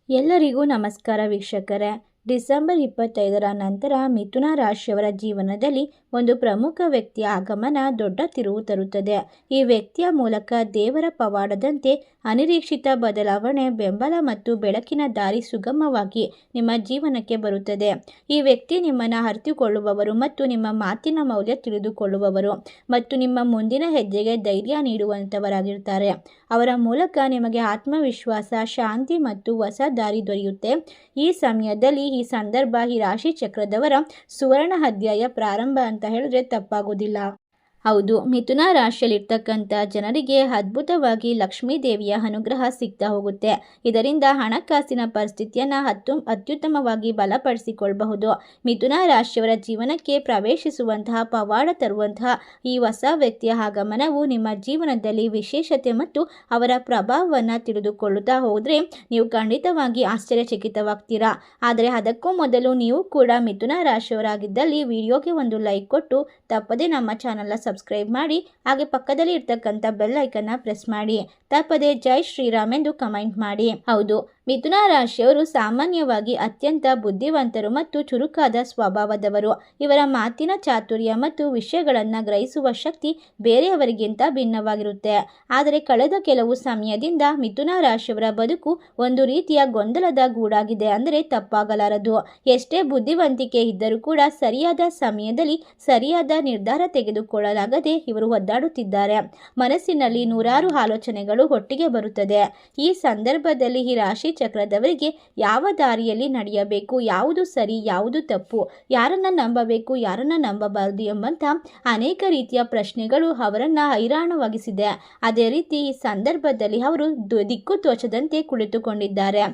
ಎಲ್ಲರಿಗೂ ನಮಸ್ಕಾರ ವೀಕ್ಷಕರೇ. ಡಿಸೆಂಬರ್ 25ರ ನಂತರ ಮಿಥುನ ರಾಶಿಯವರ ಜೀವನದಲ್ಲಿ ಒಂದು ಪ್ರಮುಖ ವ್ಯಕ್ತಿಯ ಆಗಮನ ದೊಡ್ಡ ತಿರುವು ತರುತ್ತದೆ. ಈ ವ್ಯಕ್ತಿಯ ಮೂಲಕ ದೇವರ ಪವಾಡದಂತೆ ಅನಿರೀಕ್ಷಿತ ಬದಲಾವಣೆ, ಬೆಂಬಲ ಮತ್ತು ಬೆಳಕಿನ ದಾರಿ ಸುಗಮವಾಗಿ ನಿಮ್ಮ ಜೀವನಕ್ಕೆ ಬರುತ್ತದೆ. ಈ ವ್ಯಕ್ತಿ ನಿಮ್ಮನ್ನು ಅರಿತುಕೊಳ್ಳುವವರು ಮತ್ತು ನಿಮ್ಮ ಮಾತಿನ ಮೌಲ್ಯ ತಿಳಿದುಕೊಳ್ಳುವವರು ಮತ್ತು ನಿಮ್ಮ ಮುಂದಿನ ಹೆಜ್ಜೆಗೆ ಧೈರ್ಯ ನೀಡುವಂಥವರಾಗಿರ್ತಾರೆ. ಅವರ ಮೂಲಕ ನಿಮಗೆ ಆತ್ಮವಿಶ್ವಾಸ, ಶಾಂತಿ ಮತ್ತು ಹೊಸ ದಾರಿ ದೊರೆಯುತ್ತೆ. ಈ ಸಮಯದಲ್ಲಿ ಈ ಸಂದರ್ಭ ಈ ರಾಶಿ ಚಕ್ರದವರ ಸುವರ್ಣ ಅಧ್ಯಾಯ ಪ್ರಾರಂಭ ಅಂತ ಹೇಳಿದ್ರೆ ತಪ್ಪಾಗೋದಿಲ್ಲ. ಹೌದು, ಮಿಥುನ ರಾಶಿಯಲ್ಲಿರ್ತಕ್ಕಂಥ ಜನರಿಗೆ ಅದ್ಭುತವಾಗಿ ಲಕ್ಷ್ಮೀ ದೇವಿಯ ಅನುಗ್ರಹ ಸಿಗ್ತಾ ಹೋಗುತ್ತೆ. ಇದರಿಂದ ಹಣಕಾಸಿನ ಪರಿಸ್ಥಿತಿಯನ್ನು ಅತ್ಯುತ್ತಮವಾಗಿ ಬಲಪಡಿಸಿಕೊಳ್ಳಬಹುದು. ಮಿಥುನ ರಾಶಿಯವರ ಜೀವನಕ್ಕೆ ಪ್ರವೇಶಿಸುವಂತಹ ಪವಾಡ ತರುವಂತಹ ಈ ಹೊಸ ವ್ಯಕ್ತಿಯ ಆಗಮನವು ನಿಮ್ಮ ಜೀವನದಲ್ಲಿ ವಿಶೇಷತೆ ಮತ್ತು ಅವರ ಪ್ರಭಾವವನ್ನು ತಿಳಿದುಕೊಳ್ಳುತ್ತಾ ಹೋದರೆ ನೀವು ಖಂಡಿತವಾಗಿ ಆಶ್ಚರ್ಯಚಕಿತವಾಗ್ತೀರಾ. ಆದರೆ ಅದಕ್ಕೂ ಮೊದಲು ನೀವು ಕೂಡ ಮಿಥುನ ರಾಶಿಯವರಾಗಿದ್ದಲ್ಲಿ ವಿಡಿಯೋಗೆ ಒಂದು ಲೈಕ್ ಕೊಟ್ಟು ತಪ್ಪದೇ ನಮ್ಮ ಚಾನಲ್ನ ಸಬ್ಸ್ಕ್ರೈಬ್ ಮಾಡಿ, ಹಾಗೆ ಪಕ್ಕದಲ್ಲಿ ಇರ್ತಕ್ಕಂಥ ಬೆಲ್ ಐಕನ್ನ ಪ್ರೆಸ್ ಮಾಡಿ. ತಪ್ಪದೆ ಜೈ ಶ್ರೀರಾಮ್ ಎಂದು ಕಮೆಂಟ್ ಮಾಡಿ. ಹೌದು, ಮಿಥುನ ರಾಶಿಯವರು ಸಾಮಾನ್ಯವಾಗಿ ಅತ್ಯಂತ ಬುದ್ಧಿವಂತರು ಮತ್ತು ಚುರುಕಾದ ಸ್ವಭಾವದವರು. ಇವರ ಮಾತಿನ ಚಾತುರ್ಯ ಮತ್ತು ವಿಷಯಗಳನ್ನು ಗ್ರಹಿಸುವ ಶಕ್ತಿ ಬೇರೆಯವರಿಗಿಂತ ಭಿನ್ನವಾಗಿರುತ್ತೆ. ಆದರೆ ಕಳೆದ ಕೆಲವು ಸಮಯದಿಂದ ಮಿಥುನ ರಾಶಿಯವರ ಬದುಕು ಒಂದು ರೀತಿಯ ಗೊಂದಲದ ಗೂಡಾಗಿದೆ ಅಂದರೆ ತಪ್ಪಾಗಲಾರದು. ಎಷ್ಟೇ ಬುದ್ಧಿವಂತಿಕೆ ಇದ್ದರೂ ಕೂಡ ಸರಿಯಾದ ಸಮಯದಲ್ಲಿ ಸರಿಯಾದ ನಿರ್ಧಾರ ತೆಗೆದುಕೊಳ್ಳಲಾಗದೆ ಇವರು ಒದ್ದಾಡುತ್ತಿದ್ದಾರೆ. ಮನಸ್ಸಿನಲ್ಲಿ ನೂರಾರು ಆಲೋಚನೆಗಳು ಒಟ್ಟಿಗೆ ಬರುತ್ತದೆ. ಈ ಸಂದರ್ಭದಲ್ಲಿ ಈ ರಾಶಿ ಚಕ್ರದವರಿಗೆ ಯಾವ ದಾರಿಯಲ್ಲಿ ನಡೆಯಬೇಕು, ಯಾವುದು ಸರಿ, ಯಾವುದು ತಪ್ಪು, ಯಾರನ್ನ ನಂಬಬೇಕು, ಯಾರನ್ನ ನಂಬಬಾರದು ಎಂಬಂತ ಅನೇಕ ರೀತಿಯ ಪ್ರಶ್ನೆಗಳು ಅವರನ್ನ ಹೈರಾಣವಾಗಿಸಿದೆ. ಅದೇ ರೀತಿ ಈ ಸಂದರ್ಭದಲ್ಲಿ ಅವರು ದಿಕ್ಕು ತೋಚದಂತೆ ಕುಳಿತುಕೊಂಡಿದ್ದಾರೆ.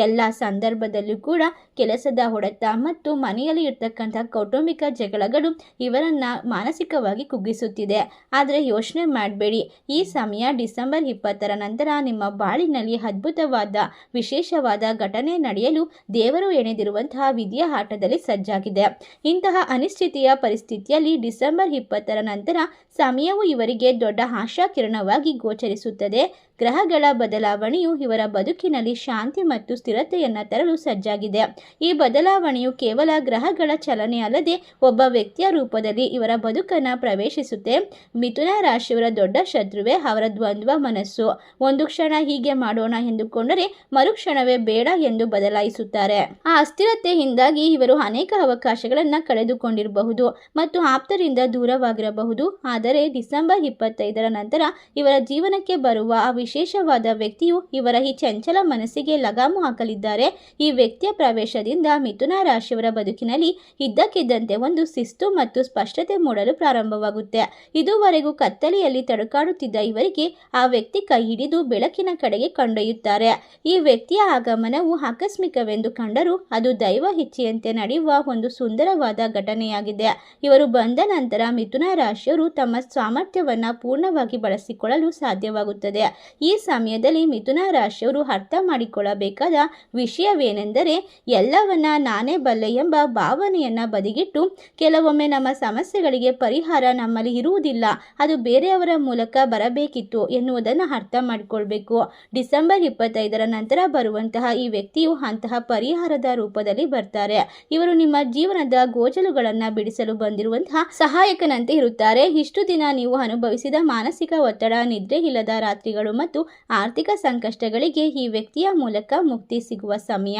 ಎಲ್ಲ ಸಂದರ್ಭದಲ್ಲೂ ಕೂಡ ಕೆಲಸದ ಹೊಡೆತ ಮತ್ತು ಮನೆಯಲ್ಲಿ ಇರ್ತಕ್ಕಂಥ ಕೌಟುಂಬಿಕ ಜಗಳಗಳು ಇವರನ್ನ ಮಾನಸಿಕವಾಗಿ ಕುಗ್ಗಿಸುತ್ತಿದೆ. ಆದರೆ ಯೋಚನೆ ಮಾಡಬೇಡಿ, ಈ ಸಮಯ ಡಿಸೆಂಬರ್ 20ರ ನಂತರ ನಿಮ್ಮ ಬಾಳಿನಲ್ಲಿ ಅದ್ಭುತವಾದ ವಿಶೇಷವಾದ ಘಟನೆ ನಡೆಯಲು ದೇವರು ಎಣೆದಿರುವಂತಹ ವಿಧಿಯ ಆಟದಲ್ಲಿ ಸಜ್ಜಾಗಿದೆ. ಇಂತಹ ಅನಿಶ್ಚಿತೆಯ ಪರಿಸ್ಥಿತಿಯಲ್ಲಿ ಡಿಸೆಂಬರ್ 20ರ ನಂತರ ಸಮಯವು ಇವರಿಗೆ ದೊಡ್ಡ ಆಶಾಕಿರಣವಾಗಿ ಗೋಚರಿಸುತ್ತದೆ. ಗ್ರಹಗಳ ಬದಲಾವಣೆಯು ಇವರ ಬದುಕಿನಲ್ಲಿ ಶಾಂತಿ ಮತ್ತು ಸ್ಥಿರತೆಯನ್ನು ತರಲು ಸಜ್ಜಾಗಿದೆ. ಈ ಬದಲಾವಣೆಯು ಕೇವಲ ಗ್ರಹಗಳ ಚಲನೆ ಅಲ್ಲದೆ ಒಬ್ಬ ವ್ಯಕ್ತಿಯ ರೂಪದಲ್ಲಿ ಇವರ ಬದುಕನ್ನು ಪ್ರವೇಶಿಸುತ್ತೆ. ಮಿಥುನ ರಾಶಿಯವರ ದೊಡ್ಡ ಶತ್ರುವೇ ಅವರ ದ್ವಂದ್ವ ಮನಸ್ಸು. ಒಂದು ಕ್ಷಣ ಹೀಗೆ ಮಾಡೋಣ ಎಂದುಕೊಂಡರೆ ಮರುಕ್ಷಣವೇ ಬೇಡ ಎಂದು ಬದಲಾಯಿಸುತ್ತಾರೆ. ಆ ಅಸ್ಥಿರತೆಯಿಂದಾಗಿ ಇವರು ಅನೇಕ ಅವಕಾಶಗಳನ್ನು ಕಳೆದುಕೊಂಡಿರಬಹುದು ಮತ್ತು ಆಪ್ತರಿಂದ ದೂರವಾಗಿರಬಹುದು. ಆದರೆ ಡಿಸೆಂಬರ್ 25ರ ನಂತರ ಇವರ ಜೀವನಕ್ಕೆ ಬರುವ ಆ ವಿಶೇಷವಾದ ವ್ಯಕ್ತಿಯು ಇವರ ಈ ಚಂಚಲ ಮನಸ್ಸಿಗೆ ಲಗಾಮು ಹಾಕಲಿದ್ದಾರೆ. ಈ ವ್ಯಕ್ತಿಯ ಪ್ರವೇಶದಿಂದ ಮಿಥುನ ರಾಶಿಯವರ ಬದುಕಿನಲ್ಲಿ ಇದ್ದಕ್ಕಿದ್ದಂತೆ ಒಂದು ಶಿಸ್ತು ಮತ್ತು ಸ್ಪಷ್ಟತೆ ಮೂಡಲು ಪ್ರಾರಂಭವಾಗುತ್ತೆ. ಇದುವರೆಗೂ ಕತ್ತಲೆಯಲ್ಲಿ ತಡಕಾಡುತ್ತಿದ್ದ ಇವರಿಗೆ ಆ ವ್ಯಕ್ತಿ ಕೈ ಹಿಡಿದು ಬೆಳಕಿನ ಕಡೆಗೆ ಕೊಂಡೊಯ್ಯುತ್ತಾರೆ. ಈ ವ್ಯಕ್ತಿಯ ಆಗಮನವು ಆಕಸ್ಮಿಕವೆಂದು ಕಂಡರೂ ಅದು ದೈವ ಇಚ್ಛೆಯಂತೆ ನಡೆಯುವ ಒಂದು ಸುಂದರವಾದ ಘಟನೆಯಾಗಿದೆ. ಇವರು ಬಂದ ನಂತರ ಮಿಥುನ ರಾಶಿಯವರು ತಮ್ಮ ಸಾಮರ್ಥ್ಯವನ್ನು ಪೂರ್ಣವಾಗಿ ಬಳಸಿಕೊಳ್ಳಲು ಸಾಧ್ಯವಾಗುತ್ತದೆ. ಈ ಸಮಯದಲ್ಲಿ ಮಿಥುನ ರಾಶಿಯವರು ಅರ್ಥ ಮಾಡಿಕೊಳ್ಳಬೇಕಾದ ವಿಷಯವೇನೆಂದರೆ ಎಲ್ಲವನ್ನ ನಾನೇ ಬಲ್ಲೆ ಎಂಬ ಭಾವನೆಯನ್ನ ಬದಿಗಿಟ್ಟು ಕೆಲವೊಮ್ಮೆ ನಮ್ಮ ಸಮಸ್ಯೆಗಳಿಗೆ ಪರಿಹಾರ ನಮ್ಮಲ್ಲಿ ಇರುವುದಿಲ್ಲ, ಅದು ಬೇರೆಯವರ ಮೂಲಕ ಬರಬೇಕಿತ್ತು ಎನ್ನುವುದನ್ನು ಅರ್ಥ ಮಾಡಿಕೊಳ್ಬೇಕು. ಡಿಸೆಂಬರ್ 25ರ ನಂತರ ಬರುವಂತಹ ಈ ವ್ಯಕ್ತಿಯು ಅಂತಹ ಪರಿಹಾರದ ರೂಪದಲ್ಲಿ ಬರ್ತಾರೆ. ಇವರು ನಿಮ್ಮ ಜೀವನದ ಗೋಜಲುಗಳನ್ನು ಬಿಡಿಸಲು ಬಂದಿರುವಂತಹ ಸಹಾಯಕನಂತೆ ಇರುತ್ತಾರೆ. ಇಷ್ಟು ದಿನ ನೀವು ಅನುಭವಿಸಿದ ಮಾನಸಿಕ ಒತ್ತಡ, ನಿದ್ರೆ ಇಲ್ಲದ ರಾತ್ರಿಗಳು ಮತ್ತು ಆರ್ಥಿಕ ಸಂಕಷ್ಟಗಳಿಗೆ ಈ ವ್ಯಕ್ತಿಯ ಮೂಲಕ ಮುಕ್ತಿ ಸಿಗುವ ಸಮಯ.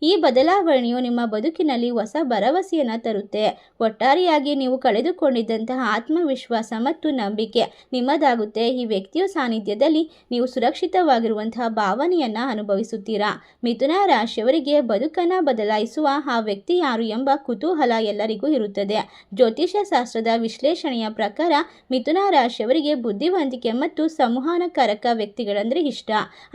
ಈ ಬದಲಾವಣೆಯು ನಿಮ್ಮ ಬದುಕಿನಲ್ಲಿ ಹೊಸ ಭರವಸೆಯನ್ನು ತರುತ್ತೆ. ಒಟ್ಟಾರೆಯಾಗಿ ನೀವು ಕಳೆದುಕೊಂಡಿದ್ದಂತಹ ಆತ್ಮವಿಶ್ವಾಸ ಮತ್ತು ನಂಬಿಕೆ ನಿಮ್ಮದಾಗುತ್ತೆ. ಈ ವ್ಯಕ್ತಿಯ ಸಾನ್ನಿಧ್ಯದಲ್ಲಿ ನೀವು ಸುರಕ್ಷಿತವಾಗಿರುವಂತಹ ಭಾವನೆಯನ್ನ ಅನುಭವಿಸುತ್ತೀರಾ. ಮಿಥುನ ರಾಶಿಯವರಿಗೆ ಬದುಕನ್ನು ಬದಲಾಯಿಸುವ ಆ ವ್ಯಕ್ತಿ ಯಾರು ಎಂಬ ಕುತೂಹಲ ಎಲ್ಲರಿಗೂ ಇರುತ್ತದೆ. ಜ್ಯೋತಿಷ್ಯ ಶಾಸ್ತ್ರದ ವಿಶ್ಲೇಷಣೆಯ ಪ್ರಕಾರ ಮಿಥುನ ರಾಶಿಯವರಿಗೆ ಬುದ್ಧಿವಂತಿಕೆ ಮತ್ತು ಸಂವಹನಕಾರಕ ವ್ಯಕ್ತಿಗಳಂದ್ರೆ ಇಷ್ಟ.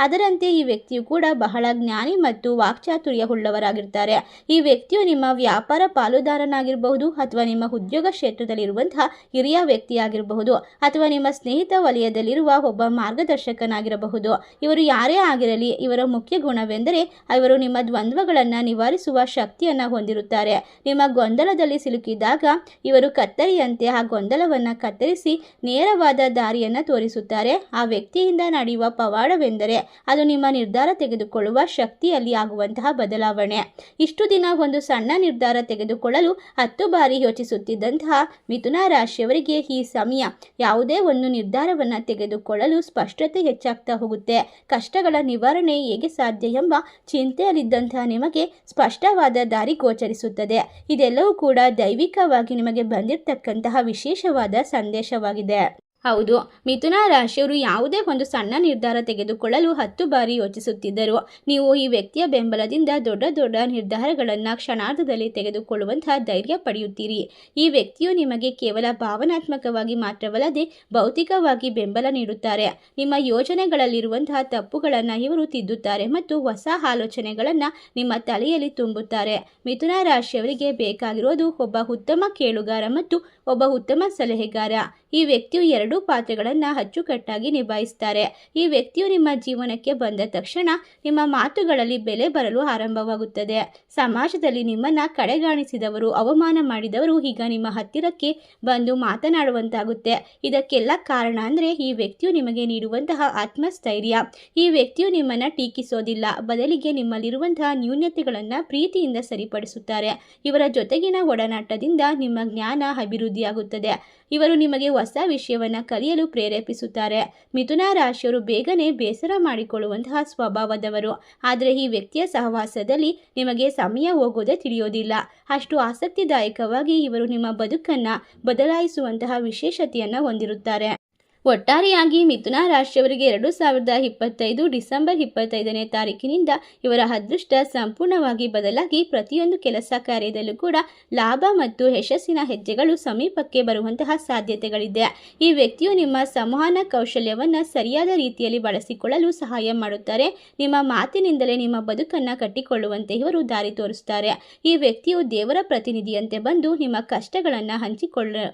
ಅದರಂತೆ ಈ ವ್ಯಕ್ತಿಯು ಕೂಡ ಬಹಳ ಜ್ಞಾನಿ ಮತ್ತು ವಾಕ್ಚಾತುರ್ಯ ಉಳ್ಳವರಾಗಿರ್ತಾರೆ. ಈ ವ್ಯಕ್ತಿಯು ನಿಮ್ಮ ವ್ಯಾಪಾರ ಪಾಲುದಾರನಾಗಿರಬಹುದು ಅಥವಾ ನಿಮ್ಮ ಉದ್ಯೋಗ ಕ್ಷೇತ್ರದಲ್ಲಿರುವಂತಹ ಹಿರಿಯ ವ್ಯಕ್ತಿಯಾಗಿರಬಹುದು ಅಥವಾ ನಿಮ್ಮ ಸ್ನೇಹಿತ ವಲಯದಲ್ಲಿರುವ ಒಬ್ಬ ಮಾರ್ಗದರ್ಶಕನಾಗಿರಬಹುದು. ಇವರು ಯಾರೇ ಆಗಿರಲಿ, ಇವರ ಮುಖ್ಯ ಗುಣವೆಂದರೆ ಇವರು ನಿಮ್ಮ ದ್ವಂದ್ವಗಳನ್ನು ನಿವಾರಿಸುವ ಶಕ್ತಿಯನ್ನು ಹೊಂದಿರುತ್ತಾರೆ. ನಿಮ್ಮ ಗೊಂದಲದಲ್ಲಿ ಸಿಲುಕಿದಾಗ ಇವರು ಕತ್ತರಿಯಂತೆ ಆ ಗೊಂದಲವನ್ನು ಕತ್ತರಿಸಿ ನೇರವಾದ ದಾರಿಯನ್ನು ತೋರಿಸುತ್ತಾರೆ. ಆ ವ್ಯಕ್ತಿಯಿಂದ ನಡೆಯುವ ನಡೆಯುವ ಪವಾಡವೆಂದರೆ ಅದು ನಿಮ್ಮ ನಿರ್ಧಾರ ತೆಗೆದುಕೊಳ್ಳುವ ಶಕ್ತಿಯಲ್ಲಿ ಆಗುವಂತಹ ಬದಲಾವಣೆ. ಇಷ್ಟು ದಿನ ಒಂದು ಸಣ್ಣ ನಿರ್ಧಾರ ತೆಗೆದುಕೊಳ್ಳಲು 10 ಬಾರಿ ಯೋಚಿಸುತ್ತಿದ್ದಂತಹ ಮಿಥುನ ರಾಶಿಯವರಿಗೆ ಈ ಸಮಯ ಯಾವುದೇ ಒಂದು ನಿರ್ಧಾರವನ್ನು ತೆಗೆದುಕೊಳ್ಳಲು ಸ್ಪಷ್ಟತೆ ಹೆಚ್ಚಾಗ್ತಾ ಹೋಗುತ್ತೆ. ಕಷ್ಟಗಳ ನಿವಾರಣೆ ಹೇಗೆ ಸಾಧ್ಯ ಎಂಬ ಚಿಂತೆಯಲ್ಲಿದ್ದಂತಹ ನಿಮಗೆ ಸ್ಪಷ್ಟವಾದ ದಾರಿ ಗೋಚರಿಸುತ್ತದೆ. ಇದೆಲ್ಲವೂ ಕೂಡ ದೈವಿಕವಾಗಿ ನಿಮಗೆ ಬಂದಿರತಕ್ಕಂತಹ ವಿಶೇಷವಾದ ಸಂದೇಶವಾಗಿದೆ. ಹೌದು, ಮಿಥುನ ರಾಶಿಯವರು ಯಾವುದೇ ಒಂದು ಸಣ್ಣ ನಿರ್ಧಾರ ತೆಗೆದುಕೊಳ್ಳಲು 10 ಬಾರಿ ಯೋಚಿಸುತ್ತಿದ್ದರು. ನೀವು ಈ ವ್ಯಕ್ತಿಯ ಬೆಂಬಲದಿಂದ ದೊಡ್ಡ ದೊಡ್ಡ ನಿರ್ಧಾರಗಳನ್ನು ಕ್ಷಣಾರ್ಧದಲ್ಲಿ ತೆಗೆದುಕೊಳ್ಳುವಂತಹ ಧೈರ್ಯ ಪಡೆಯುತ್ತೀರಿ. ಈ ವ್ಯಕ್ತಿಯು ನಿಮಗೆ ಕೇವಲ ಭಾವನಾತ್ಮಕವಾಗಿ ಮಾತ್ರವಲ್ಲದೆ ಭೌತಿಕವಾಗಿ ಬೆಂಬಲ ನೀಡುತ್ತಾರೆ. ನಿಮ್ಮ ಯೋಜನೆಗಳಲ್ಲಿರುವಂತಹ ತಪ್ಪುಗಳನ್ನು ಇವರು ತಿದ್ದುತ್ತಾರೆ ಮತ್ತು ಹೊಸ ಆಲೋಚನೆಗಳನ್ನು ನಿಮ್ಮ ತಲೆಯಲ್ಲಿ ತುಂಬುತ್ತಾರೆ. ಮಿಥುನ ರಾಶಿಯವರಿಗೆ ಬೇಕಾಗಿರೋದು ಒಬ್ಬ ಉತ್ತಮ ಕೇಳುಗಾರ ಮತ್ತು ಒಬ್ಬ ಉತ್ತಮ ಸಲಹೆಗಾರ. ಈ ವ್ಯಕ್ತಿಯು 2 ಪಾತ್ರಗಳನ್ನು ಅಚ್ಚುಕಟ್ಟಾಗಿ ನಿಭಾಯಿಸುತ್ತಾರೆ. ಈ ವ್ಯಕ್ತಿಯು ನಿಮ್ಮ ಜೀವನಕ್ಕೆ ಬಂದ ತಕ್ಷಣ ನಿಮ್ಮ ಮಾತುಗಳಲ್ಲಿ ಬೆಲೆ ಬರಲು ಆರಂಭವಾಗುತ್ತದೆ. ಸಮಾಜದಲ್ಲಿ ನಿಮ್ಮನ್ನು ಕಡೆಗಾಣಿಸಿದವರು, ಅವಮಾನ ಮಾಡಿದವರು ಈಗ ನಿಮ್ಮ ಹತ್ತಿರಕ್ಕೆ ಬಂದು ಮಾತನಾಡುವಂತಾಗುತ್ತೆ. ಇದಕ್ಕೆಲ್ಲ ಕಾರಣ ಅಂದರೆ ಈ ವ್ಯಕ್ತಿಯು ನಿಮಗೆ ನೀಡುವಂತಹ ಆತ್ಮಸ್ಥೈರ್ಯ. ಈ ವ್ಯಕ್ತಿಯು ನಿಮ್ಮನ್ನು ಟೀಕಿಸೋದಿಲ್ಲ, ಬದಲಿಗೆ ನಿಮ್ಮಲ್ಲಿರುವಂತಹ ನ್ಯೂನತೆಗಳನ್ನು ಪ್ರೀತಿಯಿಂದ ಸರಿಪಡಿಸುತ್ತಾರೆ. ಇವರ ಜೊತೆಗಿನ ಒಡನಾಟದಿಂದ ನಿಮ್ಮ ಜ್ಞಾನ ಅಭಿವೃದ್ಧಿಯಾಗುತ್ತದೆ. ಇವರು ನಿಮಗೆ ಹೊಸ ವಿಷಯವನ್ನು ಕಲಿಯಲು ಪ್ರೇರೇಪಿಸುತ್ತಾರೆ. ಮಿಥುನ ರಾಶಿಯವರು ಬೇಗನೆ ಬೇಸರ ಮಾಡಿಕೊಳ್ಳುವಂತಹ ಸ್ವಭಾವದವರು. ಆದರೆ ಈ ವ್ಯಕ್ತಿಯ ಸಹವಾಸದಲ್ಲಿ ನಿಮಗೆ ಸಮಯ ಹೋಗೋದೇ ತಿಳಿಯೋದಿಲ್ಲ. ಅಷ್ಟು ಆಸಕ್ತಿದಾಯಕವಾಗಿ ಇವರು ನಿಮ್ಮ ಬದುಕನ್ನು ಬದಲಾಯಿಸುವಂತಹ ವಿಶೇಷತೆಯನ್ನು ಹೊಂದಿರುತ್ತಾರೆ. ಒಟ್ಟಾರೆಯಾಗಿ ಮಿಥುನ ರಾಶಿಯವರಿಗೆ 2025 ಡಿಸೆಂಬರ್ 25ನೇ ತಾರೀಕಿನಿಂದ ಇವರ ಅದೃಷ್ಟ ಸಂಪೂರ್ಣವಾಗಿ ಬದಲಾಗಿ ಪ್ರತಿಯೊಂದು ಕೆಲಸ ಕಾರ್ಯದಲ್ಲೂ ಕೂಡ ಲಾಭ ಮತ್ತು ಯಶಸ್ಸಿನ ಹೆಜ್ಜೆಗಳು ಸಮೀಪಕ್ಕೆ ಬರುವಂತಹ ಸಾಧ್ಯತೆಗಳಿದೆ. ಈ ವ್ಯಕ್ತಿಯು ನಿಮ್ಮ ಸಂವಹನ ಕೌಶಲ್ಯವನ್ನು ಸರಿಯಾದ ರೀತಿಯಲ್ಲಿ ಬಳಸಿಕೊಳ್ಳಲು ಸಹಾಯ ಮಾಡುತ್ತಾರೆ. ನಿಮ್ಮ ಮಾತಿನಿಂದಲೇ ನಿಮ್ಮ ಬದುಕನ್ನು ಕಟ್ಟಿಕೊಳ್ಳುವಂತೆ ಇವರು ದಾರಿ ತೋರಿಸುತ್ತಾರೆ. ಈ ವ್ಯಕ್ತಿಯು ದೇವರ ಪ್ರತಿನಿಧಿಯಂತೆ ಬಂದು ನಿಮ್ಮ ಕಷ್ಟಗಳನ್ನು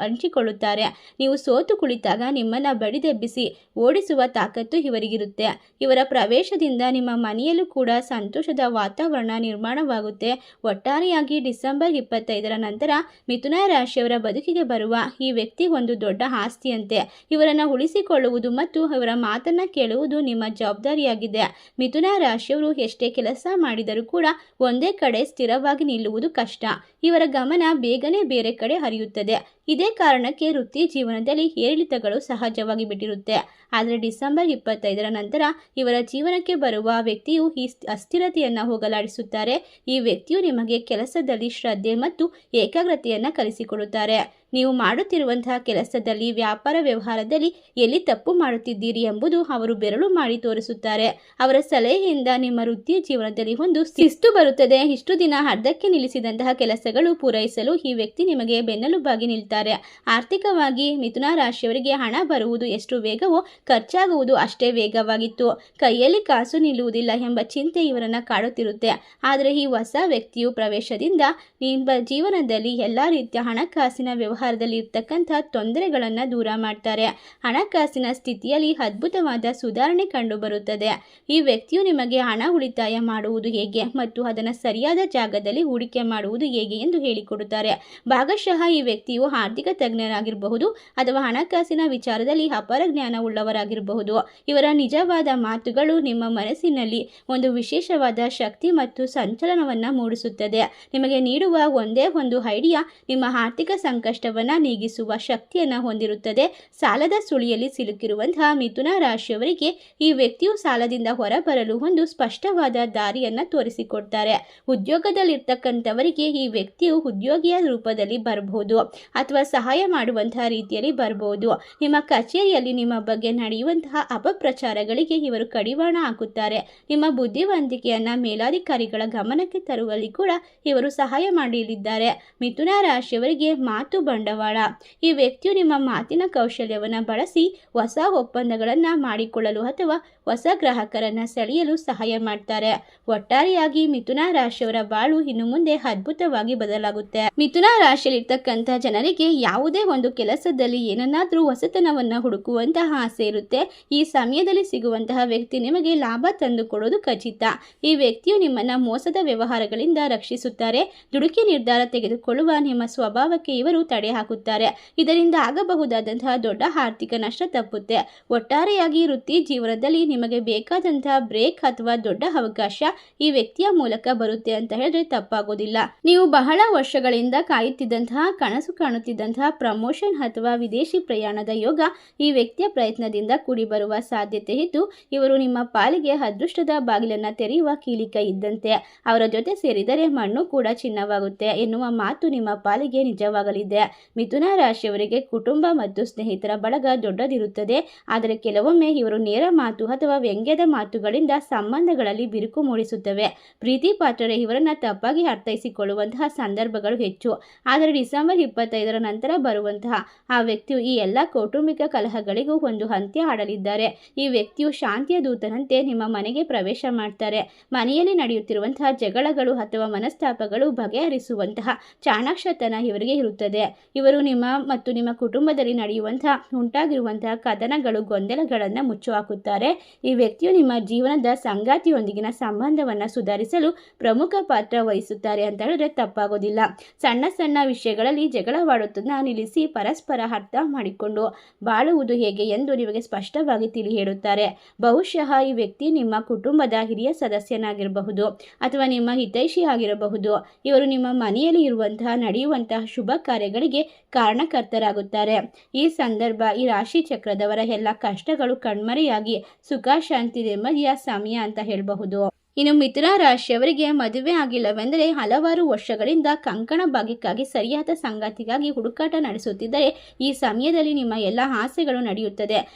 ಹಂಚಿಕೊಳ್ಳುತ್ತಾರೆ. ನೀವು ಸೋತು ಕುಳಿತಾಗ ನಿಮ್ಮನ್ನು ಬಡಿದೆಬ್ಬಿಸಿ ಓಡಿಸುವ ತಾಕತ್ತು ಇವರಿಗಿರುತ್ತೆ. ಇವರ ಪ್ರವೇಶದಿಂದ ನಿಮ್ಮ ಮನೆಯಲ್ಲೂ ಕೂಡ ಸಂತೋಷದ ವಾತಾವರಣ ನಿರ್ಮಾಣವಾಗುತ್ತೆ. ಒಟ್ಟಾರೆಯಾಗಿ ಡಿಸೆಂಬರ್ 25ರ ನಂತರ ಮಿಥುನ ರಾಶಿಯವರ ಬದುಕಿಗೆ ಬರುವ ಈ ವ್ಯಕ್ತಿ ಒಂದು ದೊಡ್ಡ ಆಸ್ತಿಯಂತೆ. ಇವರನ್ನು ಉಳಿಸಿಕೊಳ್ಳುವುದು ಮತ್ತು ಇವರ ಮಾತನ್ನು ಕೇಳುವುದು ನಿಮ್ಮ ಜವಾಬ್ದಾರಿಯಾಗಿದೆ. ಮಿಥುನ ರಾಶಿಯವರು ಎಷ್ಟೇ ಕೆಲಸ ಮಾಡಿದರೂ ಕೂಡ ಒಂದೇ ಕಡೆ ಸ್ಥಿರವಾಗಿ ನಿಲ್ಲುವುದು ಕಷ್ಟ. ಇವರ ಗಮನ ಬೇಗನೆ ಬೇರೆ ಕಡೆ ಹರಿಯುತ್ತದೆ. ಇದೇ ಕಾರಣಕ್ಕೆ ವೃತ್ತಿ ಜೀವನದಲ್ಲಿ ಏರಿಳಿತಗಳು ಸಹಜವಾಗಿ ಬಿಟ್ಟಿರುತ್ತೆ. ಆದರೆ ಡಿಸೆಂಬರ್ 25ರ ನಂತರ ಇವರ ಜೀವನಕ್ಕೆ ಬರುವ ವ್ಯಕ್ತಿಯು ಈ ಅಸ್ಥಿರತೆಯನ್ನು ಹೋಗಲಾಡಿಸುತ್ತಾರೆ. ಈ ವ್ಯಕ್ತಿಯು ನಿಮಗೆ ಕೆಲಸದಲ್ಲಿ ಶ್ರದ್ಧೆ ಮತ್ತು ಏಕಾಗ್ರತೆಯನ್ನು ಕಲಿಸಿಕೊಡುತ್ತಾರೆ. ನೀವು ಮಾಡುತ್ತಿರುವಂತಹ ಕೆಲಸದಲ್ಲಿ, ವ್ಯಾಪಾರ ವ್ಯವಹಾರದಲ್ಲಿ ಎಲ್ಲಿ ತಪ್ಪು ಮಾಡುತ್ತಿದ್ದೀರಿ ಎಂಬುದು ಅವರು ಬೆರಳು ಮಾಡಿ ತೋರಿಸುತ್ತಾರೆ. ಅವರ ಸಲಹೆಯಿಂದ ನಿಮ್ಮ ವೃತ್ತಿ ಜೀವನದಲ್ಲಿ ಒಂದು ಶಿಸ್ತು ಬರುತ್ತದೆ. ಇಷ್ಟು ದಿನ ಅರ್ಧಕ್ಕೆ ನಿಲ್ಲಿಸಿದಂತಹ ಕೆಲಸಗಳು ಪೂರೈಸಲು ಈ ವ್ಯಕ್ತಿ ನಿಮಗೆ ಬೆನ್ನೆಲುಬಾಗಿ ನಿಲ್ತಾರೆ. ಆರ್ಥಿಕವಾಗಿ ಮಿಥುನ ರಾಶಿಯವರಿಗೆ ಹಣ ಬರುವುದು ಎಷ್ಟು ವೇಗವೋ ಖರ್ಚಾಗುವುದು ಅಷ್ಟೇ ವೇಗವಾಗಿತ್ತು. ಕೈಯಲ್ಲಿ ಕಾಸು ನಿಲ್ಲುವುದಿಲ್ಲ ಎಂಬ ಚಿಂತೆ ಇವರನ್ನು ಕಾಡುತ್ತಿರುತ್ತೆ. ಆದರೆ ಈ ಹೊಸ ವ್ಯಕ್ತಿಯು ಪ್ರವೇಶದಿಂದ ನಿಮ್ಮ ಜೀವನದಲ್ಲಿ ಎಲ್ಲ ರೀತಿಯ ಹಣಕಾಸಿನ ವ್ಯವಹಾರದಲ್ಲಿ ಇರ್ತಕ್ಕಂಥ ತೊಂದರೆಗಳನ್ನು ದೂರ ಮಾಡ್ತಾರೆ. ಹಣಕಾಸಿನ ಸ್ಥಿತಿಯಲ್ಲಿ ಅದ್ಭುತವಾದ ಸುಧಾರಣೆ ಕಂಡುಬರುತ್ತದೆ. ಈ ವ್ಯಕ್ತಿಯು ನಿಮಗೆ ಹಣ ಉಳಿತಾಯ ಮಾಡುವುದು ಹೇಗೆ ಮತ್ತು ಅದನ್ನು ಸರಿಯಾದ ಜಾಗದಲ್ಲಿ ಹೂಡಿಕೆ ಮಾಡುವುದು ಹೇಗೆ ಎಂದು ಹೇಳಿಕೊಡುತ್ತಾರೆ. ಭಾಗಶಃ ಈ ವ್ಯಕ್ತಿಯು ಆರ್ಥಿಕ ತಜ್ಞರಾಗಿರಬಹುದು ಅಥವಾ ಹಣಕಾಸಿನ ವಿಚಾರದಲ್ಲಿ ಅಪಾರ ಜ್ಞಾನ ಉಳ್ಳವರಾಗಿರಬಹುದು. ಇವರ ನಿಜವಾದ ಮಾತುಗಳು ನಿಮ್ಮ ಮನಸ್ಸಿನಲ್ಲಿ ಒಂದು ವಿಶೇಷವಾದ ಶಕ್ತಿ ಮತ್ತು ಸಂಚಲನವನ್ನು ಮೂಡಿಸುತ್ತದೆ. ನಿಮಗೆ ನೀಡುವ ಒಂದೇ ಒಂದು ಐಡಿಯಾ ನಿಮ್ಮ ಆರ್ಥಿಕ ಸಂಕಷ್ಟವನ್ನು ನೀಗಿಸುವ ಶಕ್ತಿಯನ್ನು ಹೊಂದಿರುತ್ತದೆ. ಸಾಲದ ಸುಳಿಯಲ್ಲಿ ಸಿಲುಕಿರುವಂತಹ ಮಿಥುನ ರಾಶಿಯವರಿಗೆ ಈ ವ್ಯಕ್ತಿಯು ಸಾಲದಿಂದ ಹೊರಬರಲು ಒಂದು ಸ್ಪಷ್ಟವಾದ ದಾರಿಯನ್ನು ತೋರಿಸಿಕೊಡ್ತಾರೆ. ಉದ್ಯೋಗದಲ್ಲಿರ್ತಕ್ಕಂಥವರಿಗೆ ಈ ವ್ಯಕ್ತಿಯು ಉದ್ಯೋಗಿಯ ರೂಪದಲ್ಲಿ ಬರಬಹುದು ಅಥವಾ ಸಹಾಯ ಮಾಡುವಂತಹ ರೀತಿಯಲ್ಲಿ ಬರಬಹುದು. ನಿಮ್ಮ ಕಚೇರಿಯಲ್ಲಿ ನಿಮ್ಮ ಬಗ್ಗೆ ನಡೆಯುವಂತಹ ಅಪಪ್ರಚಾರಗಳಿಗೆ ಇವರು ಕಡಿವಾಣ ಹಾಕುತ್ತಾರೆ. ನಿಮ್ಮ ಬುದ್ಧಿವಂತಿಕೆಯನ್ನು ಮೇಲಾಧಿಕಾರಿಗಳ ಗಮನಕ್ಕೆ ತರುವಲ್ಲಿ ಕೂಡ ಇವರು ಸಹಾಯ ಮಾಡಲಿದ್ದಾರೆ. ಮಿಥುನ ರಾಶಿಯವರಿಗೆ ಮಾತು ಬಂಡವಾಳ. ಈ ವ್ಯಕ್ತಿಯು ನಿಮ್ಮ ಮಾತಿನ ಕೌಶಲ್ಯವನ್ನು ಬಳಸಿ ಹೊಸ ಒಪ್ಪಂದಗಳನ್ನು ಮಾಡಿಕೊಳ್ಳಲು ಅಥವಾ ಹೊಸ ಗ್ರಾಹಕರನ್ನ ಸೆಳೆಯಲು ಸಹಾಯ ಮಾಡ್ತಾರೆ. ಒಟ್ಟಾರೆಯಾಗಿ ಮಿಥುನ ರಾಶಿಯವರ ಬಾಳು ಇನ್ನು ಮುಂದೆ ಅದ್ಭುತವಾಗಿ ಬದಲಾಗುತ್ತೆ. ಮಿಥುನ ರಾಶಿಯಲ್ಲಿರ್ತಕ್ಕಂಥ ಜನರಿಗೆ ಯಾವುದೇ ಒಂದು ಕೆಲಸದಲ್ಲಿ ಏನನ್ನಾದ್ರೂ ಹೊಸತನವನ್ನ ಹುಡುಕುವಂತಹ ಆಸೆ ಇರುತ್ತೆ. ಈ ಸಮಯದಲ್ಲಿ ಸಿಗುವಂತಹ ವ್ಯಕ್ತಿ ನಿಮಗೆ ಲಾಭ ತಂದು ಕೊಡೋದು ಖಚಿತ. ಈ ವ್ಯಕ್ತಿಯು ನಿಮ್ಮನ್ನ ಮೋಸದ ವ್ಯವಹಾರಗಳಿಂದ ರಕ್ಷಿಸುತ್ತಾರೆ. ದುಡುಕಿ ನಿರ್ಧಾರ ತೆಗೆದುಕೊಳ್ಳುವ ನಿಮ್ಮ ಸ್ವಭಾವಕ್ಕೆ ಇವರು ತಡೆ ಹಾಕುತ್ತಾರೆ. ಇದರಿಂದ ಆಗಬಹುದಾದಂತಹ ದೊಡ್ಡ ಆರ್ಥಿಕ ನಷ್ಟ ತಪ್ಪುತ್ತೆ. ಒಟ್ಟಾರೆಯಾಗಿ ವೃತ್ತಿ ಜೀವನದಲ್ಲಿ ನಿಮಗೆ ಬೇಕಾದಂತಹ ಬ್ರೇಕ್ ಅಥವಾ ದೊಡ್ಡ ಅವಕಾಶ ಈ ವ್ಯಕ್ತಿಯ ಮೂಲಕ ಬರುತ್ತೆ ಅಂತ ಹೇಳಿದ್ರೆ ತಪ್ಪಾಗೋದಿಲ್ಲ. ನೀವು ಬಹಳ ವರ್ಷಗಳಿಂದ ಕಾಯುತ್ತಿದ್ದಂತಹ ಕನಸು ಕಾಣುತ್ತಿದ್ದಂತಹ ಪ್ರಮೋಷನ್ ಅಥವಾ ವಿದೇಶಿ ಪ್ರಯಾಣದ ಯೋಗ ಈ ವ್ಯಕ್ತಿಯ ಪ್ರಯತ್ನದಿಂದ ಕೂಡಿ ಬರುವ ಸಾಧ್ಯತೆ ಇದ್ದು, ಇವರು ನಿಮ್ಮ ಪಾಲಿಗೆ ಅದೃಷ್ಟದ ಬಾಗಿಲನ್ನ ತೆರೆಯುವ ಕೀಲಿಕೈ ಇದ್ದಂತೆ. ಅವರ ಜೊತೆ ಸೇರಿದರೆ ಮಣ್ಣು ಕೂಡ ಚಿನ್ನವಾಗುತ್ತೆ ಎನ್ನುವ ಮಾತು ನಿಮ್ಮ ಪಾಲಿಗೆ ನಿಜವಾಗಲಿದೆ. ಮಿಥುನ ರಾಶಿಯವರಿಗೆ ಕುಟುಂಬ ಮತ್ತು ಸ್ನೇಹಿತರ ಬಳಗ ದೊಡ್ಡದಿರುತ್ತದೆ. ಆದರೆ ಕೆಲವೊಮ್ಮೆ ಇವರು ನೇರ ಮಾತು ಅಥವಾ ವ್ಯಂಗ್ಯದ ಮಾತುಗಳಿಂದ ಸಂಬಂಧಗಳಲ್ಲಿ ಬಿರುಕು ಮೂಡಿಸುತ್ತವೆ. ಪ್ರೀತಿ ಪಾತ್ರರೇ ಇವರನ್ನ ತಪ್ಪಾಗಿ ಅರ್ಥೈಸಿಕೊಳ್ಳುವಂತಹ ಸಂದರ್ಭಗಳು ಹೆಚ್ಚು. ಆದರೆ ಡಿಸೆಂಬರ್ 25ರ ನಂತರ ಬರುವಂತಹ ಆ ವ್ಯಕ್ತಿಯು ಈ ಎಲ್ಲ ಕೌಟುಂಬಿಕ ಕಲಹಗಳಿಗೂ ಒಂದು ಅಂತ್ಯ ಆಡಲಿದ್ದಾರೆ. ಈ ವ್ಯಕ್ತಿಯು ಶಾಂತಿಯ ದೂತನಂತೆ ನಿಮ್ಮ ಮನೆಗೆ ಪ್ರವೇಶ ಮಾಡ್ತಾರೆ. ಮನೆಯಲ್ಲಿ ನಡೆಯುತ್ತಿರುವಂತಹ ಜಗಳಗಳು ಅಥವಾ ಮನಸ್ತಾಪಗಳು ಬಗೆಹರಿಸುವಂತಹ ಚಾಣಾಕ್ಷತನ ಇವರಿಗೆ ಇರುತ್ತದೆ. ಇವರು ನಿಮ್ಮ ಮತ್ತು ನಿಮ್ಮ ಕುಟುಂಬದಲ್ಲಿ ನಡೆಯುವಂತಹ ಉಂಟಾಗಿರುವಂತಹ ಕದನಗಳು ಗೊಂದಲಗಳನ್ನು ಮುಚ್ಚು ಹಾಕುತ್ತಾರೆ. ಈ ವ್ಯಕ್ತಿಯು ನಿಮ್ಮ ಜೀವನದ ಸಂಗಾತಿಯೊಂದಿಗಿನ ಸಂಬಂಧವನ್ನು ಸುಧಾರಿಸಲು ಪ್ರಮುಖ ಪಾತ್ರ ವಹಿಸುತ್ತಾರೆ ಅಂತ ಹೇಳಿದ್ರೆ ತಪ್ಪಾಗೋದಿಲ್ಲ. ಸಣ್ಣ ಸಣ್ಣ ವಿಷಯಗಳಲ್ಲಿ ಜಗಳವಾಡುವುದನ್ನು ನಿಲ್ಲಿಸಿ ಪರಸ್ಪರ ಅರ್ಥ ಮಾಡಿಕೊಂಡು ಬಾಳುವುದು ಹೇಗೆ ಎಂದು ನಿಮಗೆ ಸ್ಪಷ್ಟವಾಗಿ ತಿಳಿ ಹೇಳುತ್ತಾರೆ. ಬಹುಶಃ ಈ ವ್ಯಕ್ತಿ ನಿಮ್ಮ ಕುಟುಂಬದ ಹಿರಿಯ ಸದಸ್ಯನಾಗಿರಬಹುದು ಅಥವಾ ನಿಮ್ಮ ಹಿತೈಷಿ ಆಗಿರಬಹುದು. ಇವರು ನಿಮ್ಮ ಮನೆಯಲ್ಲಿ ಇರುವಂತಹ ನಡೆಯುವಂತಹ ಶುಭ ಕಾರ್ಯಗಳಿಗೆ ಕಾರಣಕರ್ತರಾಗುತ್ತಾರೆ. ಈ ಸಂದರ್ಭ ಈ ರಾಶಿ ಚಕ್ರದವರ ಎಲ್ಲ ಕಷ್ಟಗಳು ಕಣ್ಮರೆಯಾಗಿ ಸುಖ ಶಾಂತಿ ನೆಮ್ಮದಿಯ ಸಮಯ ಅಂತ ಹೇಳಬಹುದು. ಇನ್ನು ಮಿಥುನ ರಾಶಿಯವರಿಗೆ ಮದುವೆ ಆಗಿಲ್ಲವೆಂದರೆ ಹಲವಾರು ವರ್ಷಗಳಿಂದ ಕಂಕಣ ಭಾಗ್ಯಕ್ಕಾಗಿ ಸರಿಯಾದ ಸಂಗಾತಿಗಾಗಿ ಹುಡುಕಾಟ ನಡೆಸುತ್ತಿದ್ದರೆ ಈ ಸಮಯದಲ್ಲಿ ನಿಮ್ಮ ಎಲ್ಲ ಆಸೆಗಳು ನಡೆಯುತ್ತದೆ.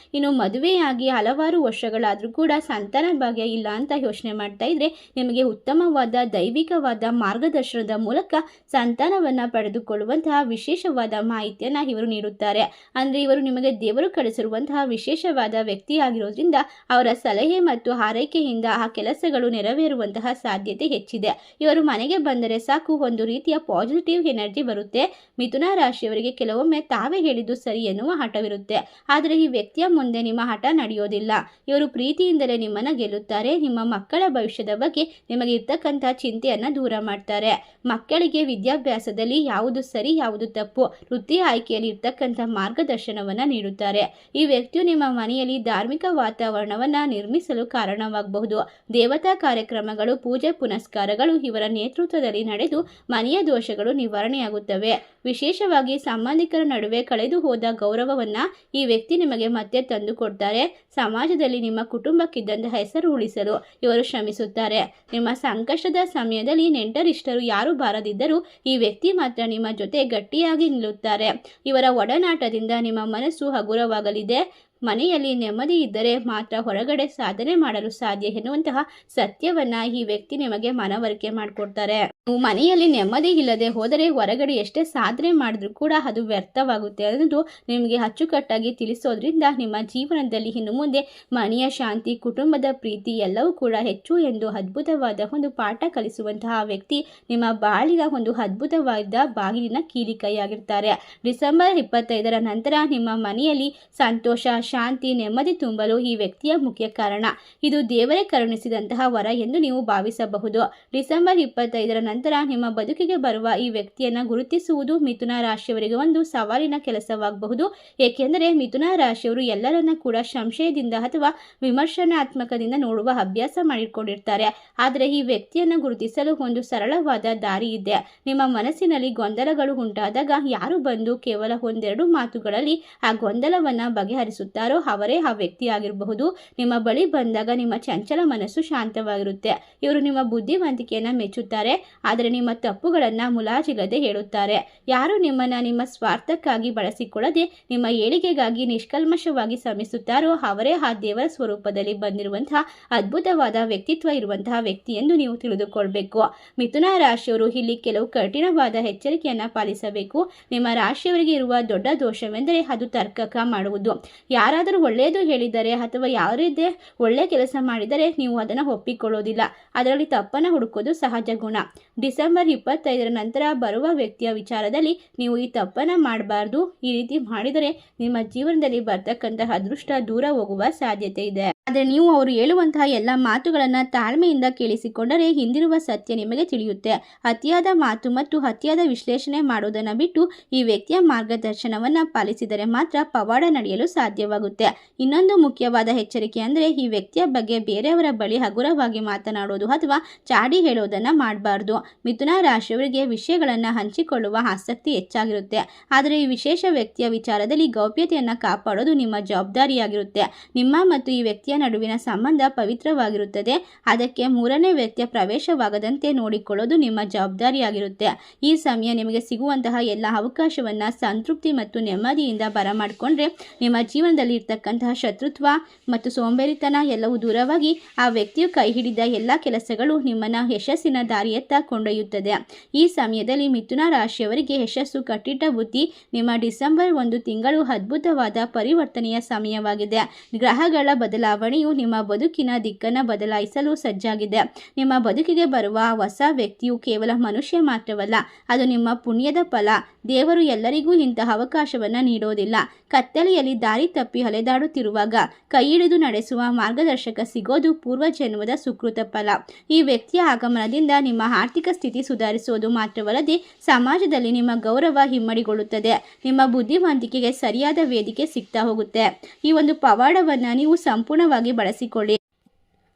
ಇನ್ನು ಮದುವೆಯಾಗಿ ಹಲವಾರು ವರ್ಷಗಳಾದರೂ ಕೂಡ ಸಂತಾನ ಭಾಗ್ಯ ಇಲ್ಲ ಅಂತ ಯೋಚನೆ ಮಾಡ್ತಾ ಇದ್ರೆ ನಿಮಗೆ ಉತ್ತಮವಾದ ದೈವಿಕವಾದ ಮಾರ್ಗದರ್ಶನದ ಮೂಲಕ ಸಂತಾನವನ್ನು ಪಡೆದುಕೊಳ್ಳುವಂತಹ ವಿಶೇಷವಾದ ಮಾಹಿತಿಯನ್ನು ಇವರು ನೀಡುತ್ತಾರೆ. ಅಂದರೆ ಇವರು ನಿಮಗೆ ದೇವರು ಕಳಿಸಿರುವಂತಹ ವಿಶೇಷವಾದ ವ್ಯಕ್ತಿಯಾಗಿರೋದ್ರಿಂದ ಅವರ ಸಲಹೆ ಮತ್ತು ಹಾರೈಕೆಯಿಂದ ಆ ಕೆಲಸಗಳು ನೆರವೇರುವಂತಹ ಸಾಧ್ಯತೆ ಹೆಚ್ಚಿದೆ. ಇವರು ಮನೆಗೆ ಬಂದರೆ ಸಾಕು ಒಂದು ರೀತಿಯ ಪಾಸಿಟಿವ್ ಎನರ್ಜಿ ಬರುತ್ತೆ. ಮಿಥುನ ರಾಶಿಯವರಿಗೆ ಕೆಲವೊಮ್ಮೆ ತಾವೇ ಹೇಳಿದ್ದು ಸರಿ ಎನ್ನುವ ಹಠವಿರುತ್ತೆ. ಆದರೆ ಈ ವ್ಯಕ್ತಿಯ ಮುಂದೆ ನಿಮ್ಮ ಹಠ ನಡೆಯೋದಿಲ್ಲ. ಇವರು ಪ್ರೀತಿಯಿಂದಲೇ ನಿಮ್ಮನ್ನ ಗೆಲ್ಲುತ್ತಾರೆ. ನಿಮ್ಮ ಮಕ್ಕಳ ಭವಿಷ್ಯದ ಬಗ್ಗೆ ನಿಮಗೆ ಇರ್ತಕ್ಕಂಥ ಚಿಂತೆಯನ್ನು ದೂರ ಮಾಡ್ತಾರೆ. ಮಕ್ಕಳಿಗೆ ವಿದ್ಯಾಭ್ಯಾಸದಲ್ಲಿ ಯಾವುದು ಸರಿ ಯಾವುದು ತಪ್ಪು ವೃತ್ತಿ ಆಯ್ಕೆಯಲ್ಲಿ ಇರ್ತಕ್ಕಂಥ ಮಾರ್ಗದರ್ಶನವನ್ನು ನೀಡುತ್ತಾರೆ. ಈ ವ್ಯಕ್ತಿಯು ನಿಮ್ಮ ಮನೆಯಲ್ಲಿ ಧಾರ್ಮಿಕ ವಾತಾವರಣವನ್ನು ನಿರ್ಮಿಸಲು ಕಾರಣವಾಗಬಹುದು. ದೇವತಾ ಕಾರ್ಯಕ್ರಮಗಳು ಪೂಜೆ ಪುನಸ್ಕಾರಗಳು ಇವರ ನೇತೃತ್ವದಲ್ಲಿ ನಡೆದು ಮನೆಯ ದೋಷಗಳು ನಿವಾರಣೆಯಾಗುತ್ತವೆ. ವಿಶೇಷವಾಗಿ ಸಂಬಂಧಿಕರ ನಡುವೆ ಕಳೆದು ಹೋದ ಗೌರವವನ್ನು ಈ ವ್ಯಕ್ತಿ ನಿಮಗೆ ಮತ್ತೆ ತಂದು ಕೊಡ್ತಾರೆ. ಸಮಾಜದಲ್ಲಿ ನಿಮ್ಮ ಕುಟುಂಬಕ್ಕಿದ್ದಂತಹ ಹೆಸರು ಉಳಿಸಲು ಇವರು ಶ್ರಮಿಸುತ್ತಾರೆ. ನಿಮ್ಮ ಸಂಕಷ್ಟದ ಸಮಯದಲ್ಲಿ ನೆಂಟರಿಷ್ಟರು ಯಾರು ಬಾರದಿದ್ದರೂ ಈ ವ್ಯಕ್ತಿ ಮಾತ್ರ ನಿಮ್ಮ ಜೊತೆ ಗಟ್ಟಿಯಾಗಿ ನಿಲ್ಲುತ್ತಾರೆ. ಇವರ ಒಡನಾಟದಿಂದ ನಿಮ್ಮ ಮನಸ್ಸು ಹಗುರವಾಗಲಿದೆ. ಮನೆಯಲ್ಲಿ ನೆಮ್ಮದಿ ಇದ್ದರೆ ಮಾತ್ರ ಹೊರಗಡೆ ಸಾಧನೆ ಮಾಡಲು ಸಾಧ್ಯ ಎನ್ನುವಂತಹ ಸತ್ಯವನ್ನ ಈ ವ್ಯಕ್ತಿ ನಿಮಗೆ ಮನವರಿಕೆ ಮಾಡಿಕೊಡ್ತಾರೆ. ನೀವು ಮನೆಯಲ್ಲಿ ನೆಮ್ಮದಿ ಇಲ್ಲದೆ ಹೋದರೆ ಹೊರಗಡೆ ಎಷ್ಟೇ ಸಾಧನೆ ಮಾಡಿದ್ರೂ ಕೂಡ ಅದು ವ್ಯರ್ಥವಾಗುತ್ತೆ ಅನ್ನೋದು ನಿಮಗೆ ಅಚ್ಚುಕಟ್ಟಾಗಿ ತಿಳಿಸೋದ್ರಿಂದ ನಿಮ್ಮ ಜೀವನದಲ್ಲಿ ಇನ್ನು ಮುಂದೆ ಮನೆಯ ಶಾಂತಿ ಕುಟುಂಬದ ಪ್ರೀತಿ ಎಲ್ಲವೂ ಕೂಡ ಹೆಚ್ಚು ಎಂದು ಅದ್ಭುತವಾದ ಒಂದು ಪಾಠ ಕಲಿಸುವಂತಹ ವ್ಯಕ್ತಿ ನಿಮ್ಮ ಬಾಳಿನ ಒಂದು ಅದ್ಭುತವಾದ ಬಾಗಿಲಿನ ಕೀಲಿಕೈಯಾಗಿರ್ತಾರೆ. ಡಿಸೆಂಬರ್ 25ರ ನಂತರ ನಿಮ್ಮ ಮನೆಯಲ್ಲಿ ಸಂತೋಷ ಶಾಂತಿ ನೆಮ್ಮದಿ ತುಂಬಲು ಈ ವ್ಯಕ್ತಿಯ ಮುಖ್ಯ ಕಾರಣ. ಇದು ದೇವರೇ ಕರುಣಿಸಿದಂತಹ ವರ ಎಂದು ನೀವು ಭಾವಿಸಬಹುದು. ಡಿಸೆಂಬರ್ 25ರ ನಂತರ ನಿಮ್ಮ ಬದುಕಿಗೆ ಬರುವ ಈ ವ್ಯಕ್ತಿಯನ್ನು ಗುರುತಿಸುವುದು ಮಿಥುನ ರಾಶಿಯವರಿಗೆ ಒಂದು ಸವಾಲಿನ ಕೆಲಸವಾಗಬಹುದು. ಏಕೆಂದರೆ ಮಿಥುನ ರಾಶಿಯವರು ಎಲ್ಲರನ್ನ ಕೂಡ ಸಂಶಯದಿಂದ ಅಥವಾ ವಿಮರ್ಶನಾತ್ಮಕದಿಂದ ನೋಡುವ ಅಭ್ಯಾಸ ಮಾಡಿಕೊಂಡಿರ್ತಾರೆ. ಆದರೆ ಈ ವ್ಯಕ್ತಿಯನ್ನು ಗುರುತಿಸಲು ಒಂದು ಸರಳವಾದ ದಾರಿ ಇದೆ. ನಿಮ್ಮ ಮನಸ್ಸಿನಲ್ಲಿ ಗೊಂದಲಗಳು ಉಂಟಾದಾಗ ಯಾರು ಬಂದು ಕೇವಲ ಒಂದೆರಡು ಮಾತುಗಳಲ್ಲಿ ಆ ಗೊಂದಲವನ್ನು ಬಗೆಹರಿಸುತ್ತಾರೆ ಅವರೇ ಆ ವ್ಯಕ್ತಿ ಆಗಿರಬಹುದು. ನಿಮ್ಮ ಬಳಿ ಬಂದಾಗ ನಿಮ್ಮ ಚಂಚಲ ಮನಸ್ಸು ಶಾಂತವಾಗಿರುತ್ತೆ. ಇವರು ನಿಮ್ಮ ಬುದ್ಧಿವಂತಿಕೆಯನ್ನು ಮೆಚ್ಚುತ್ತಾರೆ. ಆದರೆ ನಿಮ್ಮ ತಪ್ಪುಗಳನ್ನು ಮುಲಾಜಿಲ್ಲದೆ ಹೇಳುತ್ತಾರೆ. ಯಾರು ನಿಮ್ಮನ್ನು ನಿಮ್ಮ ಸ್ವಾರ್ಥಕ್ಕಾಗಿ ಬಳಸಿಕೊಳ್ಳದೆ ನಿಮ್ಮ ಏಳಿಗೆಗಾಗಿ ನಿಷ್ಕಲ್ಮಶವಾಗಿ ಶ್ರಮಿಸುತ್ತಾರೋ ಅವರೇ ಆ ದೇವರ ಸ್ವರೂಪದಲ್ಲಿ ಬಂದಿರುವಂತಹ ಅದ್ಭುತವಾದ ವ್ಯಕ್ತಿತ್ವ ಇರುವಂತಹ ವ್ಯಕ್ತಿ ಎಂದು ನೀವು ತಿಳಿದುಕೊಳ್ಬೇಕು. ಮಿಥುನ ರಾಶಿಯವರು ಇಲ್ಲಿ ಕೆಲವು ಕಠಿಣವಾದ ಎಚ್ಚರಿಕೆಯನ್ನು ಪಾಲಿಸಬೇಕು. ನಿಮ್ಮ ರಾಶಿಯವರಿಗೆ ಇರುವ ದೊಡ್ಡ ದೋಷವೆಂದರೆ ಅದು ತರ್ಕಕ ಮಾಡುವುದು. ಯಾರ ಯಾರಾದರೂ ಒಳ್ಳೆಯದು ಹೇಳಿದರೆ ಅಥವಾ ಯಾರಿದ್ದೇ ಒಳ್ಳೆಯ ಕೆಲಸ ಮಾಡಿದರೆ ನೀವು ಅದನ್ನು ಒಪ್ಪಿಕೊಳ್ಳೋದಿಲ್ಲ. ಅದರಲ್ಲಿ ತಪ್ಪನ್ನು ಹುಡುಕೋದು ಸಹಜ ಗುಣ. ಡಿಸೆಂಬರ್ 25ರ ನಂತರ ಬರುವ ವ್ಯಕ್ತಿಯ ವಿಚಾರದಲ್ಲಿ ನೀವು ಈ ತಪ್ಪನ್ನು ಮಾಡಬಾರ್ದು. ಈ ರೀತಿ ಮಾಡಿದರೆ ನಿಮ್ಮ ಜೀವನದಲ್ಲಿ ಬರ್ತಕ್ಕಂತಹ ಅದೃಷ್ಟ ದೂರ ಹೋಗುವ ಸಾಧ್ಯತೆ ಇದೆ. ಆದರೆ ನೀವು ಅವರು ಹೇಳುವಂತಹ ಎಲ್ಲ ಮಾತುಗಳನ್ನು ತಾಳ್ಮೆಯಿಂದ ಕೇಳಿಸಿಕೊಂಡರೆ ಹಿಂದಿರುವ ಸತ್ಯ ನಿಮಗೆ ತಿಳಿಯುತ್ತೆ. ಅತಿಯಾದ ಮಾತು ಮತ್ತು ಅತಿಯಾದ ವಿಶ್ಲೇಷಣೆ ಮಾಡೋದನ್ನು ಬಿಟ್ಟು ಈ ವ್ಯಕ್ತಿಯ ಮಾರ್ಗದರ್ಶನವನ್ನು ಪಾಲಿಸಿದರೆ ಮಾತ್ರ ಪವಾಡ ನಡೆಯಲು ಸಾಧ್ಯವಾಗುತ್ತೆ. ಇನ್ನೊಂದು ಮುಖ್ಯವಾದ ಎಚ್ಚರಿಕೆ ಅಂದರೆ ಈ ವ್ಯಕ್ತಿಯ ಬಗ್ಗೆ ಬೇರೆಯವರ ಬಳಿ ಹಗುರವಾಗಿ ಮಾತನಾಡೋದು ಅಥವಾ ಚಾಡಿ ಹೇಳೋದನ್ನು ಮಾಡಬಾರ್ದು. ಮಿಥುನ ರಾಶಿಯವರಿಗೆ ವಿಷಯಗಳನ್ನು ಹಂಚಿಕೊಳ್ಳುವ ಆಸಕ್ತಿ ಹೆಚ್ಚಾಗಿರುತ್ತೆ. ಆದರೆ ಈ ವಿಶೇಷ ವ್ಯಕ್ತಿಯ ವಿಚಾರದಲ್ಲಿ ಗೌಪ್ಯತೆಯನ್ನು ಕಾಪಾಡೋದು ನಿಮ್ಮ ಜವಾಬ್ದಾರಿಯಾಗಿರುತ್ತೆ. ನಿಮ್ಮ ಮತ್ತು ಈ ವ್ಯಕ್ತಿಯ ನಡುವಿನ ಸಂಬಂಧ ಪವಿತ್ರವಾಗಿರುತ್ತದೆ. ಅದಕ್ಕೆ ಮೂರನೇ ವ್ಯಕ್ತಿಯ ಪ್ರವೇಶವಾಗದಂತೆ ನೋಡಿಕೊಳ್ಳೋದು ನಿಮ್ಮ ಜವಾಬ್ದಾರಿಯಾಗಿರುತ್ತೆ. ಈ ಸಮಯ ನಿಮಗೆ ಸಿಗುವಂತಹ ಎಲ್ಲ ಅವಕಾಶವನ್ನು ಸಂತೃಪ್ತಿ ಮತ್ತು ನೆಮ್ಮದಿಯಿಂದ ಬರಮಾಡಿಕೊಂಡ್ರೆ ನಿಮ್ಮ ಜೀವನದಲ್ಲಿ ಇರ್ತಕ್ಕಂತಹ ಶತ್ರುತ್ವ ಮತ್ತು ಸೋಂಬೇರಿತನ ಎಲ್ಲವೂ ದೂರವಾಗಿ ಆ ವ್ಯಕ್ತಿಯು ಕೈ ಹಿಡಿದ ಎಲ್ಲ ಕೆಲಸಗಳು ನಿಮ್ಮನ್ನು ಯಶಸ್ಸಿನ ದಾರಿಯತ್ತ ಕೊಂಡೊಯ್ಯುತ್ತದೆ. ಈ ಸಮಯದಲ್ಲಿ ಮಿಥುನ ರಾಶಿಯವರಿಗೆ ಯಶಸ್ಸು ಕಟ್ಟಿಟ್ಟ ಬುದ್ಧಿ. ನಿಮ್ಮ ಡಿಸೆಂಬರ್ 1 ತಿಂಗಳು ಅದ್ಭುತವಾದ ಪರಿವರ್ತನೆಯ ಸಮಯವಾಗಿದೆ. ಗ್ರಹಗಳ ಬದಲಾವಣೆಯು ನಿಮ್ಮ ಬದುಕಿನ ದಿಕ್ಕನ್ನು ಬದಲಾಯಿಸಲು ಸಜ್ಜಾಗಿದೆ. ನಿಮ್ಮ ಬದುಕಿಗೆ ಬರುವ ಹೊಸ ವ್ಯಕ್ತಿಯು ಕೇವಲ ಮನುಷ್ಯ ಮಾತ್ರವಲ್ಲ, ಅದು ನಿಮ್ಮ ಪುಣ್ಯದ ಫಲ. ದೇವರು ಎಲ್ಲರಿಗೂ ಇಂತಹ ಅವಕಾಶವನ್ನು ನೀಡೋದಿಲ್ಲ. ಕತ್ತಲೆಯಲ್ಲಿ ದಾರಿ ತಪ್ಪಿ ಅಲೆದಾಡುತ್ತಿರುವಾಗ ಕೈ ಹಿಡಿದು ನಡೆಸುವ ಮಾರ್ಗದರ್ಶಕ ಸಿಗೋದು ಪೂರ್ವಜನ್ಮದ ಸುಕೃತ ಫಲ. ಈ ವ್ಯಕ್ತಿಯ ಆಗಮನದಿಂದ ನಿಮ್ಮ ಆರ್ಥಿಕ ಸ್ಥಿತಿ ಸುಧಾರಿಸೋದು ಮಾತ್ರವಲ್ಲದೆ ಸಮಾಜದಲ್ಲಿ ನಿಮ್ಮ ಗೌರವ ಇಮ್ಮಡಿಗೊಳ್ಳುತ್ತದೆ. ನಿಮ್ಮ ಬುದ್ಧಿವಂತಿಕೆಗೆ ಸರಿಯಾದ ವೇದಿಕೆ ಸಿಗ್ತಾ ಹೋಗುತ್ತೆ. ಈ ಒಂದು ಪವಾಡವನ್ನು ನೀವು ಸಂಪೂರ್ಣವಾಗಿ ಬಳಸಿಕೊಳ್ಳಿ.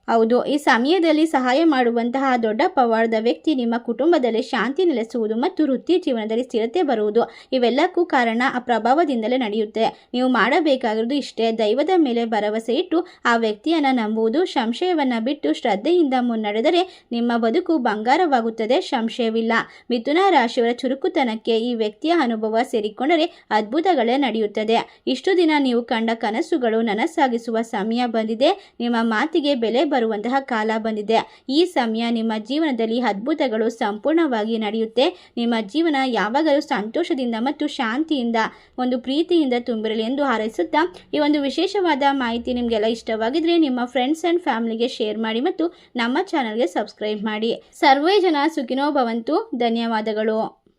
ಹೌದು, ಈ ಸಮಯದಲ್ಲಿ ಸಹಾಯ ಮಾಡುವಂತಹ ದೊಡ್ಡ ಪವಾಡದ ವ್ಯಕ್ತಿ ನಿಮ್ಮ ಕುಟುಂಬದಲ್ಲಿ ಶಾಂತಿ ನೆಲೆಸುವುದು ಮತ್ತು ವೃತ್ತಿ ಜೀವನದಲ್ಲಿ ಸ್ಥಿರತೆ ಬರುವುದು. ಇವೆಲ್ಲಕ್ಕೂ ಕಾರಣ ಆ ಪ್ರಭಾವದಿಂದಲೇ ನಡೆಯುತ್ತೆ. ನೀವು ಮಾಡಬೇಕಾಗಿರೋದು ಇಷ್ಟೇ: ದೈವದ ಮೇಲೆ ಭರವಸೆ ಇಟ್ಟು ಆ ವ್ಯಕ್ತಿಯನ್ನು ನಂಬುವುದು. ಸಂಶಯವನ್ನು ಬಿಟ್ಟು ಶ್ರದ್ಧೆಯಿಂದ ಮುನ್ನಡೆದರೆ ನಿಮ್ಮ ಬದುಕು ಬಂಗಾರವಾಗುತ್ತದೆ, ಸಂಶಯವಿಲ್ಲ. ಮಿಥುನ ರಾಶಿಯವರ ಚುರುಕುತನಕ್ಕೆ ಈ ವ್ಯಕ್ತಿಯ ಅನುಭವ ಸೇರಿಕೊಂಡರೆ ಅದ್ಭುತಗಳೇ ನಡೆಯುತ್ತದೆ. ಇಷ್ಟು ದಿನ ನೀವು ಕಂಡ ಕನಸುಗಳು ನನಸಾಗಿಸುವ ಸಮಯ ಬಂದಿದೆ. ನಿಮ್ಮ ಮಾತಿಗೆ ಬೆಲೆ ಬರುವಂತಹ ಕಾಲ ಬಂದಿದೆ. ಈ ಸಮಯ ನಿಮ್ಮ ಜೀವನದಲ್ಲಿ ಅದ್ಭುತಗಳು ಸಂಪೂರ್ಣವಾಗಿ ನಡೆಯುತ್ತೆ. ನಿಮ್ಮ ಜೀವನ ಯಾವಾಗಲೂ ಸಂತೋಷದಿಂದ ಮತ್ತು ಶಾಂತಿಯಿಂದ ಒಂದು ಪ್ರೀತಿಯಿಂದ ತುಂಬಿರಲಿ ಎಂದು ಹಾರೈಸುತ್ತಾ, ಈ ಒಂದು ವಿಶೇಷವಾದ ಮಾಹಿತಿ ನಿಮಗೆಲ್ಲ ಇಷ್ಟವಾಗಿದ್ರೆ ನಿಮ್ಮ ಫ್ರೆಂಡ್ಸ್ ಆ್ಯಂಡ್ ಫ್ಯಾಮಿಲಿಗೆ ಶೇರ್ ಮಾಡಿ ಮತ್ತು ನಮ್ಮ ಚಾನಲ್ಗೆ ಸಬ್ಸ್ಕ್ರೈಬ್ ಮಾಡಿ. ಸರ್ವೇ ಜನ ಸುಖಿನೋ ಭವಂತು. ಧನ್ಯವಾದಗಳು.